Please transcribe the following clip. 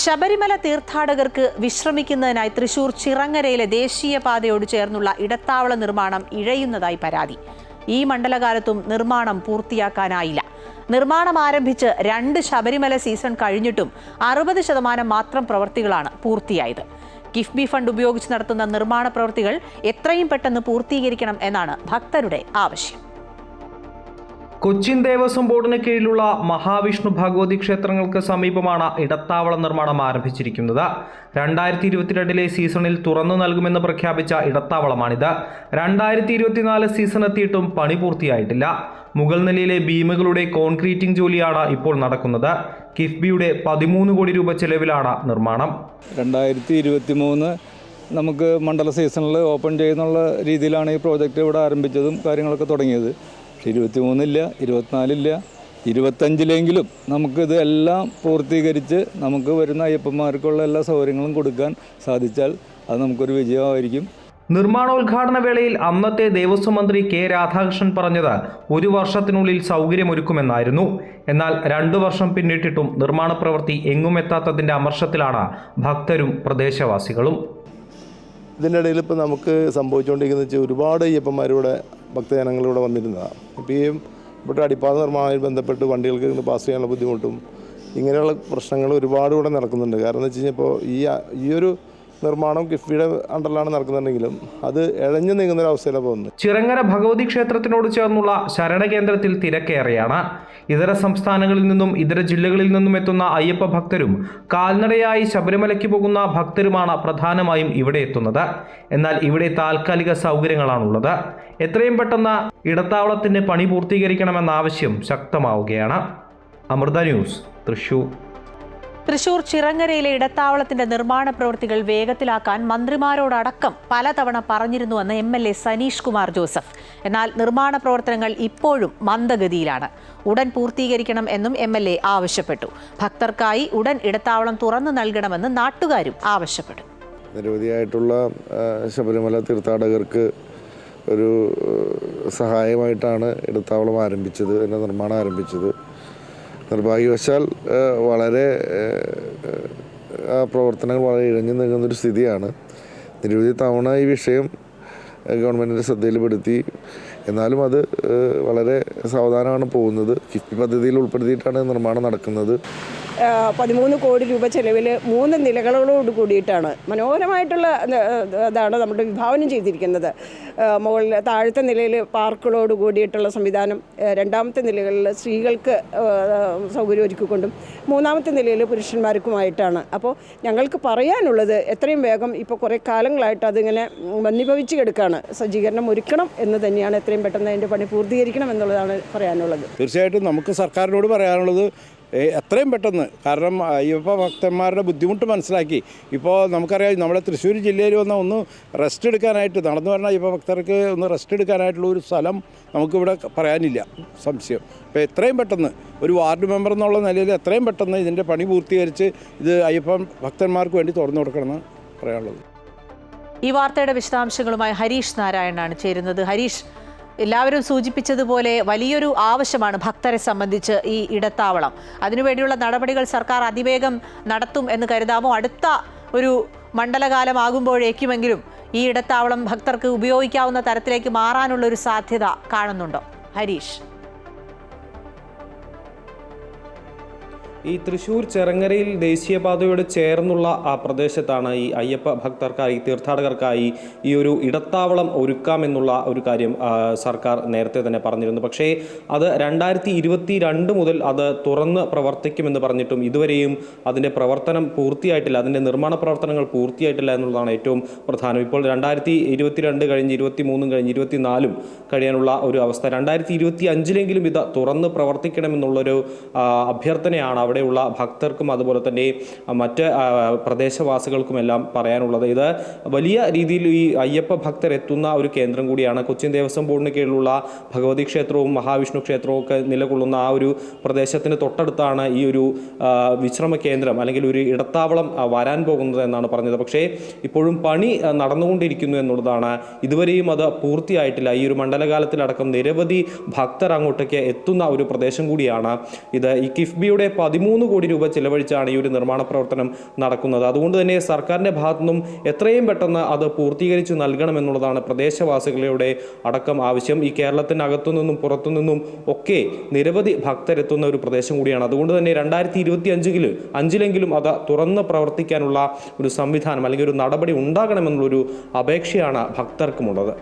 ശബരിമല തീർത്ഥാടകർക്ക് വിശ്രമിക്കുന്നതിനായി തൃശൂർ ചിറങ്ങരയിലെ ദേശീയപാതയോട് ചേർന്നുള്ള ഇടത്താവള നിർമ്മാണം ഇഴയുന്നതായി പരാതി. ഈ മണ്ഡലകാലത്തും നിർമ്മാണം പൂർത്തിയാക്കാനായില്ല. നിർമ്മാണം ആരംഭിച്ച് 2 ശബരിമല സീസൺ കഴിഞ്ഞിട്ടും 60% മാത്രം പ്രവൃത്തികളാണ് പൂർത്തിയായത്. കിഫ്ബി ഫണ്ട് ഉപയോഗിച്ച് നടത്തുന്ന നിർമ്മാണ പ്രവൃത്തികൾ എത്രയും പെട്ടെന്ന് പൂർത്തീകരിക്കണം എന്നാണ് ഭക്തരുടെ ആവശ്യം. കൊച്ചിൻ ദേവസ്വം ബോർഡിന് കീഴിലുള്ള മഹാവിഷ്ണു ഭഗവതി ക്ഷേത്രങ്ങൾക്ക് സമീപമാണ് ഇടത്താവള നിർമ്മാണം ആരംഭിച്ചിരിക്കുന്നത്. 2022 സീസണിൽ തുറന്നു നൽകുമെന്ന് പ്രഖ്യാപിച്ച ഇടത്താവളമാണിത്. 2024 സീസൺ എത്തിയിട്ടും പണി പൂർത്തിയായിട്ടില്ല. മുകൾ നിലയിലെ ബീമുകളുടെ കോൺക്രീറ്റിംഗ് ജോലിയാണ് ഇപ്പോൾ നടക്കുന്നത്. കിഫ്ബിയുടെ 13 കോടി രൂപ ചെലവിലാണ് നിർമ്മാണം. 2023 നമുക്ക് മണ്ഡല സീസണിൽ ഓപ്പൺ ചെയ്യുന്നുള്ള രീതിയിലാണ് ഈ പ്രോജക്റ്റ് ഇവിടെ ആരംഭിച്ചതും കാര്യങ്ങളൊക്കെ തുടങ്ങിയത്. 23 ഇല്ല, 24 ഇല്ല, 25 നമുക്കിത് എല്ലാം പൂർത്തീകരിച്ച് നമുക്ക് വരുന്ന അയ്യപ്പന്മാർക്കുള്ള എല്ലാ സൗകര്യങ്ങളും കൊടുക്കാൻ സാധിച്ചാൽ അത് നമുക്കൊരു വിജയമായിരിക്കും. നിർമ്മാണോദ്ഘാടന വേളയിൽ അന്നത്തെ ദേവസ്വം മന്ത്രി കെ രാധാകൃഷ്ണൻ പറഞ്ഞത് 1 വർഷത്തിനുള്ളിൽ സൗകര്യമൊരുക്കുമെന്നായിരുന്നു. എന്നാൽ 2 വർഷം പിന്നിട്ടിട്ടും നിർമ്മാണ പ്രവൃത്തി എങ്ങും എത്താത്തതിൻ്റെ അമർഷത്തിലാണ് ഭക്തരും പ്രദേശവാസികളും. ഇതിൻ്റെ ഇടയിൽ ഇപ്പോൾ നമുക്ക് സംഭവിച്ചുകൊണ്ടിരിക്കുന്നത് വെച്ചാൽ ഒരുപാട് അയ്യപ്പന്മാരുടെ ഭക്തജനങ്ങളിവിടെ വന്നിരുന്നതാണ്. ഇപ്പോൾ ഈ ഇവിടെ അടിപ്പാത നിർമ്മാണവുമായി ബന്ധപ്പെട്ട് വണ്ടികൾക്ക് പാസ് ചെയ്യാനുള്ള ബുദ്ധിമുട്ടും ഇങ്ങനെയുള്ള പ്രശ്നങ്ങൾ ഒരുപാട് ഇവിടെ നടക്കുന്നുണ്ട്. കാരണം എന്ന് വെച്ച് കഴിഞ്ഞാൽ ഇപ്പോൾ ഈ ഒരു നിർമ്മാണം കിഫ്ബിയുടെ അണ്ടറിലാണ് നടക്കുന്നുണ്ടെങ്കിലും അത് ഇഴഞ്ഞു നീങ്ങുന്നൊരവസ്ഥയിലാണ് പോകുന്നത്. ചിറങ്ങര ഭഗവതി ക്ഷേത്രത്തിനോട് ചേർന്നുള്ള ശരണകേന്ദ്രത്തിൽ തിരക്കേറെയാണ്. ഇതര സംസ്ഥാനങ്ങളിൽ നിന്നും ഇതര ജില്ലകളിൽ നിന്നും എത്തുന്ന അയ്യപ്പ ഭക്തരും കാൽനടയായി ശബരിമലയ്ക്ക് പോകുന്ന ഭക്തരുമാണ് പ്രധാനമായും ഇവിടെ എത്തുന്നത്. എന്നാൽ ഇവിടെ താൽക്കാലിക സൗകര്യങ്ങളാണുള്ളത്. എത്രയും പെട്ടെന്ന് ഇടത്താവളത്തിന്റെ പണി പൂർത്തീകരിക്കണമെന്ന ആവശ്യം ശക്തമാവുകയാണ്. അമൃത ന്യൂസ്, തൃശൂർ. തൃശൂർ ചിറങ്ങരയിലെ ഇടത്താവളത്തിന്റെ നിർമ്മാണ പ്രവൃത്തികൾ വേഗത്തിലാക്കാൻ മന്ത്രിമാരോടടക്കം പലതവണ പറഞ്ഞിരുന്നുവെന്ന് MLA സനീഷ് കുമാർ ജോസഫ്. എന്നാൽ നിർമ്മാണ പ്രവർത്തനങ്ങൾ ഇപ്പോഴും മന്ദഗതിയിലാണ്. ഉടൻ പൂർത്തീകരിക്കണം എന്നും MLA ആവശ്യപ്പെട്ടു. ഭക്തർക്കായി ഉടൻ ഇടത്താവളം തുറന്നു നൽകണമെന്ന് നാട്ടുകാരും ആവശ്യപ്പെട്ടു. നിരവധിയായിട്ടുള്ള ശബരിമല തീർത്ഥാടകർക്ക് ഒരു സഹായമായിട്ടാണ് ഇടത്താവളം ആരംഭിച്ചത്, അതിൻ്റെ നിർമ്മാണം ആരംഭിച്ചത്. നിർഭാഗ്യവശാൽ വളരെ പ്രവർത്തനങ്ങൾ വളരെ ഇഴഞ്ഞു നീങ്ങുന്നൊരു സ്ഥിതിയാണ്. നിരവധി തവണ ഈ വിഷയം ഗവൺമെൻറ്റിൻ്റെ ശ്രദ്ധയിൽപ്പെടുത്തി. എന്നാലും അത് വളരെ സാവധാനമാണ് പോകുന്നത്. കിഫ്ബി പദ്ധതിയിൽ ഉൾപ്പെടുത്തിയിട്ടാണ് നിർമ്മാണം നടക്കുന്നത്. 13 കോടി രൂപ ചെലവിൽ 3 നിലകളോട് കൂടിയിട്ടാണ് മനോഹരമായിട്ടുള്ള ഇതാണ് നമ്മുടെ വിഭാവനം ചെയ്തിരിക്കുന്നത്. മുകളിൽ താഴത്തെ നിലയിൽ പാർക്കുകളോട് കൂടിയിട്ടുള്ള സംവിധാനം, 2ാമത്തെ നിലകളിൽ സ്ത്രീകൾക്ക് സൗകര്യം ഒരുക്കിക്കൊണ്ടും 3ാമത്തെ നിലയിൽ പുരുഷന്മാർക്കുമായിട്ടാണ്. അപ്പോൾ ഞങ്ങൾക്ക് പറയാനുള്ളത് എത്രയും വേഗം ഇപ്പോൾ കുറേ കാലങ്ങളായിട്ട് അതിങ്ങനെ മന്ദീഭവിച്ച് കിടക്കുകയാണ്. സജ്ജീകരണം ഒരുക്കണം എന്ന് തന്നെയാണ്. എത്രയും പെട്ടെന്ന് അതിൻ്റെ പണി പൂർത്തീകരിക്കണം എന്നുള്ളതാണ് പറയാനുള്ളത്. തീർച്ചയായിട്ടും നമുക്ക് സർക്കാരിനോട് പറയാനുള്ളത് എത്രയും പെട്ടെന്ന്, കാരണം അയ്യപ്പ ഭക്തന്മാരുടെ ബുദ്ധിമുട്ട് മനസ്സിലാക്കി. ഇപ്പോൾ നമുക്കറിയാം, നമ്മുടെ തൃശ്ശൂർ ജില്ലയിൽ വന്ന ഒന്ന് റെസ്റ്റ് എടുക്കാനായിട്ട് നടന്നു വരുന്ന അയ്യപ്പ ഭക്തർക്ക് ഒന്ന് റെസ്റ്റ് എടുക്കാനായിട്ടുള്ള ഒരു സ്ഥലം നമുക്കിവിടെ പറയാനില്ല, സംശയം. അപ്പോൾ എത്രയും പെട്ടെന്ന് ഒരു വാർഡ് മെമ്പർ എന്നുള്ള നിലയിൽ എത്രയും പെട്ടെന്ന് ഇതിൻ്റെ പണി പൂർത്തീകരിച്ച് ഇത് അയ്യപ്പ ഭക്തന്മാർക്ക് വേണ്ടി തുറന്നു കൊടുക്കണമെന്ന് പറയാനുള്ളത്. ഈ വാർത്തയുടെ വിശദാംശങ്ങളുമായി ഹരീഷ് നാരായണനാണ് ചേരുന്നത്. ഹരീഷ്, എല്ലാവരും സൂചിപ്പിച്ചതുപോലെ വലിയൊരു ആവശ്യമാണ് ഭക്തരെ സംബന്ധിച്ച് ഈ ഇടത്താവളം. അതിനുവേണ്ടിയുള്ള നടപടികൾ സർക്കാർ അതിവേഗം നടത്തും എന്ന് കരുതാമോ? അടുത്ത ഒരു മണ്ഡലകാലമാകുമ്പോഴേക്കുമെങ്കിലും ഈ ഇടത്താവളം ഭക്തർക്ക് ഉപയോഗിക്കാവുന്ന തരത്തിലേക്ക് മാറാനുള്ള ഒരു സാധ്യത കാണുന്നുണ്ടോ ഹരീഷ്? ഈ തൃശ്ശൂർ ചിറങ്ങരയിൽ ദേശീയപാതയോട് ചേർന്നുള്ള ആ പ്രദേശത്താണ് ഈ അയ്യപ്പ ഭക്തർക്കായി, തീർത്ഥാടകർക്കായി ഈ ഒരു ഇടത്താവളം ഒരുക്കാമെന്നുള്ള ഒരു കാര്യം സർക്കാർ നേരത്തെ തന്നെ പറഞ്ഞിരുന്നു. പക്ഷേ അത് 2022 മുതൽ അത് തുറന്ന് പ്രവർത്തിക്കുമെന്ന് പറഞ്ഞിട്ടും ഇതുവരെയും അതിൻ്റെ പ്രവർത്തനം പൂർത്തിയായിട്ടില്ല, അതിൻ്റെ നിർമ്മാണ പ്രവർത്തനങ്ങൾ പൂർത്തിയായിട്ടില്ല എന്നുള്ളതാണ് ഏറ്റവും പ്രധാനം. ഇപ്പോൾ 2022 കഴിഞ്ഞ് 23 കഴിഞ്ഞ് 24 കഴിയാനുള്ള ഒരു അവസ്ഥ. 2025 ഇത് തുറന്ന് പ്രവർത്തിക്കണമെന്നുള്ളൊരു അഭ്യർത്ഥനയാണ് അവിടെയുള്ള ഭക്തർക്കും അതുപോലെ തന്നെ മറ്റ് പ്രദേശവാസികൾക്കുമെല്ലാം പറയാനുള്ളത്. ഇത് വലിയ രീതിയിൽ ഈ അയ്യപ്പ ഭക്തർ എത്തുന്ന ഒരു കേന്ദ്രം കൂടിയാണ്. കൊച്ചിൻ ദേവസ്വം ബോർഡിന് കീഴിലുള്ള ഭഗവതി ക്ഷേത്രവും മഹാവിഷ്ണു ക്ഷേത്രവും ഒക്കെ നിലകൊള്ളുന്ന ആ ഒരു പ്രദേശത്തിന് തൊട്ടടുത്താണ് ഈ ഒരു വിശ്രമ കേന്ദ്രം അല്ലെങ്കിൽ ഒരു ഇടത്താവളം വരാൻ പോകുന്നത് എന്നാണ് പറഞ്ഞത്. പക്ഷേ ഇപ്പോഴും പണി നടന്നുകൊണ്ടിരിക്കുന്നു എന്നുള്ളതാണ്. ഇതുവരെയും അത് പൂർത്തിയായിട്ടില്ല. ഈ ഒരു മണ്ഡലകാലത്തിലടക്കം നിരവധി ഭക്തർ അങ്ങോട്ടേക്ക് എത്തുന്ന ഒരു പ്രദേശം കൂടിയാണ് ഇത്. ഈ കിഫ്ബിയുടെ 13 13 കോടി രൂപ ചെലവഴിച്ചാണ് ഈ ഒരു നിർമ്മാണ പ്രവർത്തനം നടക്കുന്നത്. അതുകൊണ്ട് തന്നെ സർക്കാരിൻ്റെ ഭാഗത്തുനിന്നും എത്രയും പെട്ടെന്ന് അത് പൂർത്തീകരിച്ച് നൽകണമെന്നുള്ളതാണ് പ്രദേശവാസികളുടെ അടക്കം ആവശ്യം. ഈ കേരളത്തിനകത്തു നിന്നും പുറത്തുനിന്നും ഒക്കെ നിരവധി ഭക്തരെത്തുന്ന ഒരു പ്രദേശം കൂടിയാണ്. അതുകൊണ്ട് തന്നെ 2025-ലെങ്കിലും അത് തുറന്ന് പ്രവർത്തിക്കാനുള്ള ഒരു സംവിധാനം അല്ലെങ്കിൽ ഒരു നടപടി ഉണ്ടാകണമെന്നുള്ളൊരു അപേക്ഷയാണ് ഭക്തർക്കുമുള്ളത്.